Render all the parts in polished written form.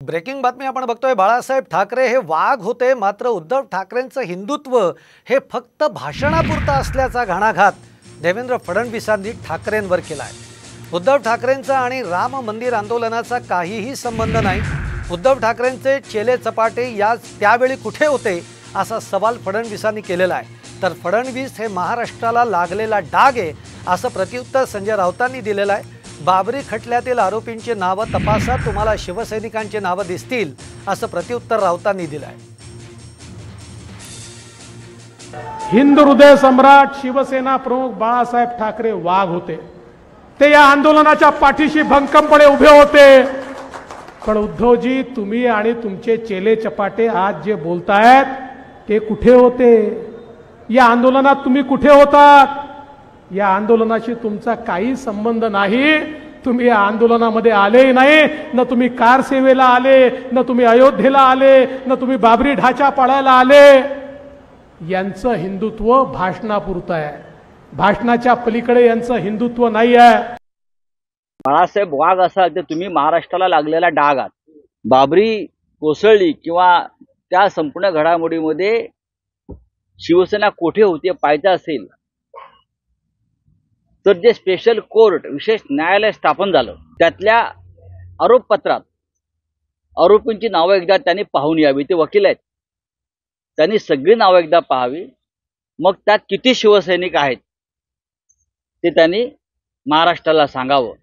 Breaking बातमी आपण बघतोय। बाळासाहेब ठाकरे हे वाघ होते, मात्र उद्धव ठाकरेंचं हिंदुत्व हे फक्त भाषणापुरतं असल्याचा घणाघात देवेंद्र फडणवीसांनी ठाकरेंवर केलाय। उद्धव ठाकरेंचा आणि राम मंदिर आंदोलनाचा काहीही संबंध नाही। उद्धव ठाकरेंचे चेले चपाटे या त्यावेळी कुठे होते असा सवाल फडणवीसांनी केलेला आहे। तर फडणवीस हे महाराष्ट्राला लागलेला डाग आहे असं प्रत्युत्तर संजय राऊतांनी दिलेलं आहे। बाबरी खटल्यातील आरोपींची नावे तपासा, तुम्हाला शिवसैनिकांची नावे दिसतील असं प्रत्युत्तर राऊतांनी दिलं आहे। हिंद हृदय सम्राट शिवसेना प्रमुख बाळासाहेब ठाकरे वाघ होते। ते या आंदोलनाच्या पाठीशी भंकमपणे उभे होते। पण उद्धवजी, तुम्ही आणि तुमचे चेले चपाटे आज जे बोलतायत ते कुठे होते? या आंदोलनात तुम्ही कुठे होतात? या आंदोलनाशी तुमचा काही संबंध नाही। तुम्ही या आंदोलनामध्ये आले नाही, न तुम्ही कार सेवेला आले, न तुम्ही अयोध्येला आले, न तुम्ही बाबरी ढाचा पाडायला आले। यांचं हिंदुत्व भाषणापुरतं आहे, भाषणाच्या पलीकडे यांचं हिंदुत्व नाही आहे। बाळासाहेब वाघ असाल तर तुम्ही महाराष्ट्राला लागलेला डाग आहात। बाबरी कोसळली किंवा त्या संपूर्ण घडामोडीमध्ये शिवसेना कुठे होती पाहायचं असेल तर जे स्पेशल कोर्ट विशेष न्यायालय स्थापन झालं त्यातल्या आरोपपत्रात आरोपींची नावं एकदा त्यांनी पाहून यावी। ते वकील आहेत, त्यांनी सगळी नावं एकदा पाहावी। मग त्यात किती शिवसैनिक आहेत ते त्यांनी महाराष्ट्राला सांगावं।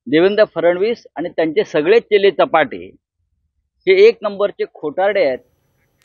देवेंद्र फडणवीस आणि त्यांचे सगळे चेले चपाटे हे एक नंबरचे खोटारडे आहेत।